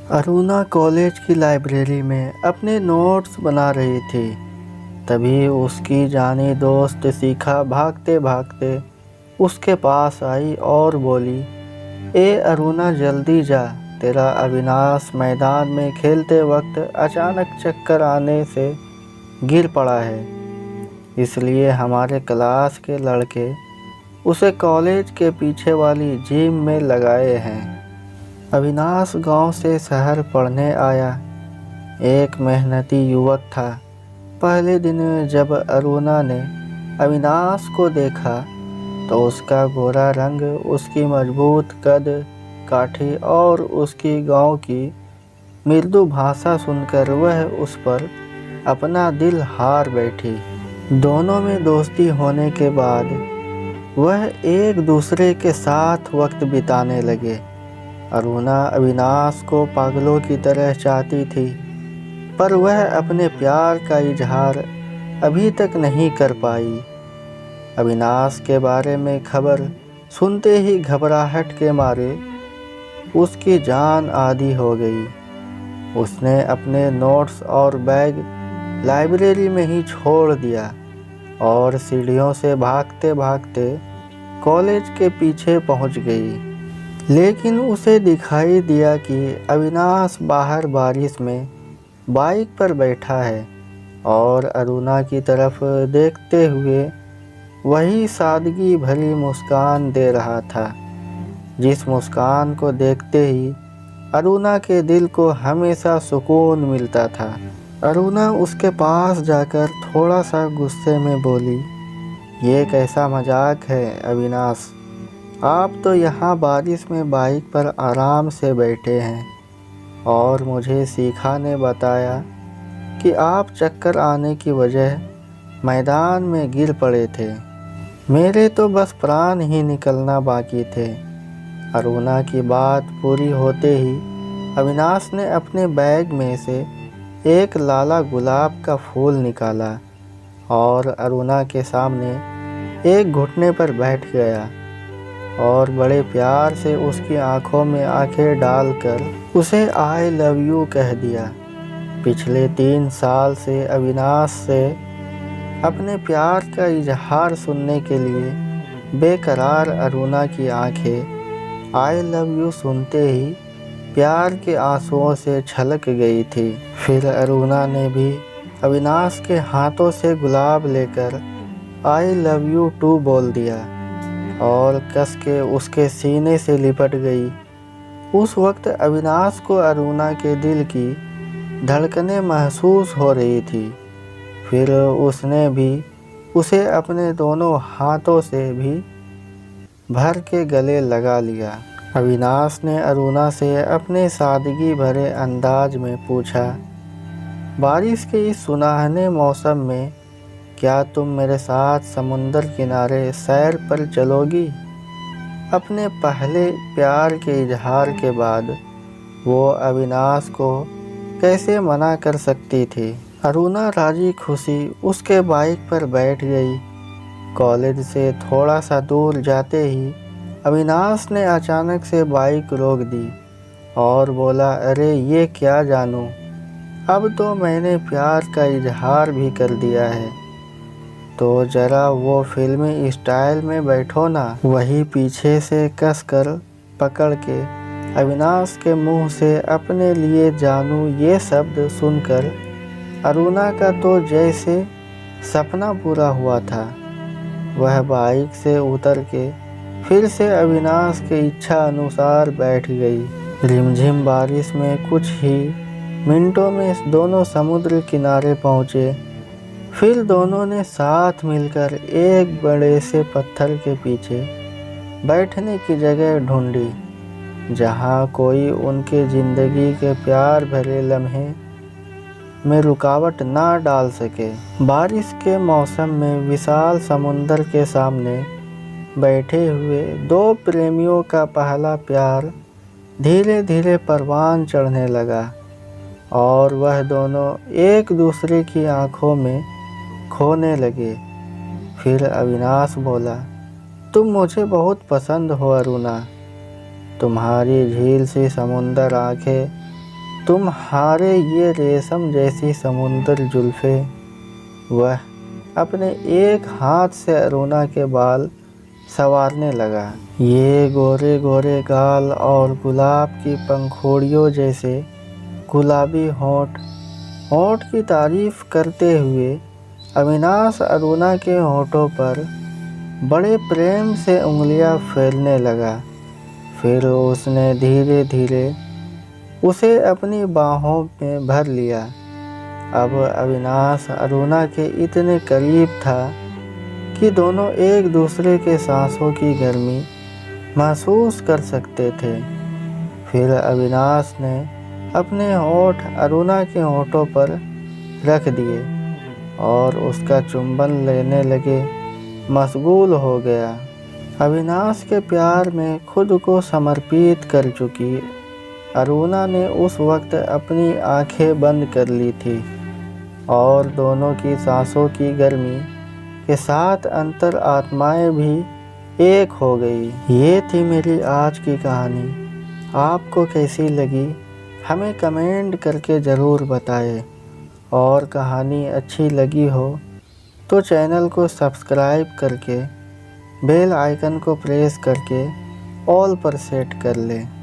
Aruna college की library में अपने नोट्स बना रही थी। तभी उसकी जानी दोस्त शिखा भागते भागते उसके पास आई और बोली, ए अरुणा जल्दी जा, तेरा अविनाश मैदान में खेलते वक्त अचानक चक्कर आने से गिर पड़ा है। इसलिए हमारे क्लास के लड़के उसे कॉलेज के पीछे वाली जिम में लगाए हैं। अविनाश गांव से शहर पढ़ने आया एक मेहनती युवक था। पहले दिन जब अरुणा ने अविनाश को देखा तो उसका गोरा रंग, उसकी मजबूत कद काठी और उसकी गांव की मृदु भाषा सुनकर वह उस पर अपना दिल हार बैठी। दोनों में दोस्ती होने के बाद वह एक दूसरे के साथ वक्त बिताने लगे। अरुणा अविनाश को पागलों की तरह चाहती थी, पर वह अपने प्यार का इजहार अभी तक नहीं कर पाई। अविनाश के बारे में खबर सुनते ही घबराहट के मारे उसकी जान आधी हो गई। उसने अपने नोट्स और बैग लाइब्रेरी में ही छोड़ दिया और सीढ़ियों से भागते भागते कॉलेज के पीछे पहुंच गई। लेकिन उसे दिखाई दिया कि अविनाश बाहर बारिश में बाइक पर बैठा है और अरुणा की तरफ देखते हुए वही सादगी भरी मुस्कान दे रहा था, जिस मुस्कान को देखते ही अरुणा के दिल को हमेशा सुकून मिलता था। अरुणा उसके पास जाकर थोड़ा सा गुस्से में बोली, ये कैसा मजाक है अविनाश, आप तो यहाँ बारिश में बाइक पर आराम से बैठे हैं और मुझे शिखा ने बताया कि आप चक्कर आने की वजह मैदान में गिर पड़े थे। मेरे तो बस प्राण ही निकलना बाकी थे। अरुणा की बात पूरी होते ही अविनाश ने अपने बैग में से एक लाला गुलाब का फूल निकाला और अरुणा के सामने एक घुटने पर बैठ गया और बड़े प्यार से उसकी आंखों में आंखें डालकर उसे आई लव यू कह दिया। पिछले 3 साल से अविनाश से अपने प्यार का इजहार सुनने के लिए बेकरार अरुणा की आंखें आई लव यू सुनते ही प्यार के आंसुओं से छलक गई थी। फिर अरुणा ने भी अविनाश के हाथों से गुलाब लेकर आई लव यू टू बोल दिया और कस के उसके सीने से लिपट गई। उस वक्त अविनाश को अरुणा के दिल की धड़कनें महसूस हो रही थी। फिर उसने भी उसे अपने दोनों हाथों से भी भर के गले लगा लिया। अविनाश ने अरुणा से अपने सादगी भरे अंदाज में पूछा, बारिश के इस सुनहरे मौसम में क्या तुम मेरे साथ समुंदर किनारे सैर पर चलोगी? अपने पहले प्यार के इजहार के बाद वो अविनाश को कैसे मना कर सकती थी। अरुणा राजी खुशी उसके बाइक पर बैठ गई। कॉलेज से थोड़ा सा दूर जाते ही अविनाश ने अचानक से बाइक रोक दी और बोला, अरे ये क्या जानू, अब तो मैंने प्यार का इजहार भी कर दिया है, तो ज़रा वो फिल्मी स्टाइल में बैठो ना। वही पीछे से कस कर पकड़ के अविनाश के मुंह से अपने लिए जानू ये शब्द सुनकर अरुणा का तो जैसे सपना पूरा हुआ था। वह बाइक से उतर के फिर से अविनाश की इच्छा अनुसार बैठ गई। रिमझिम बारिश में कुछ ही मिनटों में दोनों समुद्र किनारे पहुँचे। फिर दोनों ने साथ मिलकर एक बड़े से पत्थर के पीछे बैठने की जगह ढूंढी, जहां कोई उनके ज़िंदगी के प्यार भरे लम्हे में रुकावट ना डाल सके। बारिश के मौसम में विशाल समुंदर के सामने बैठे हुए 2 प्रेमियों का पहला प्यार धीरे धीरे परवान चढ़ने लगा और वह दोनों एक दूसरे की आंखों में खोने लगे। फिर अविनाश बोला, तुम मुझे बहुत पसंद हो अरुणा, तुम्हारी झील सी समुंदर आंखें तुम्हारे ये रेशम जैसी समुंदर जुल्फ़े। वह अपने एक हाथ से अरुणा के बाल संवारने लगा। ये गोरे गोरे गाल और गुलाब की पंखुड़ियों जैसे गुलाबी होंठ की तारीफ करते हुए अविनाश अरुणा के होठों पर बड़े प्रेम से उंगलियां फेरने लगा। फिर उसने धीरे धीरे उसे अपनी बाहों में भर लिया। अब अविनाश अरुणा के इतने करीब था कि दोनों एक दूसरे के सांसों की गर्मी महसूस कर सकते थे। फिर अविनाश ने अपने होठ अरुणा के होठों पर रख दिए और उसका चुंबन लेने लगे मशगूल हो गया। अविनाश के प्यार में खुद को समर्पित कर चुकी अरुणा ने उस वक्त अपनी आंखें बंद कर ली थी और दोनों की सांसों की गर्मी के साथ अंतर आत्माएं भी एक हो गई। ये थी मेरी आज की कहानी। आपको कैसी लगी हमें कमेंट करके ज़रूर बताएं, और कहानी अच्छी लगी हो तो चैनल को सब्सक्राइब करके बेल आइकन को प्रेस करके ऑल पर सेट कर लें।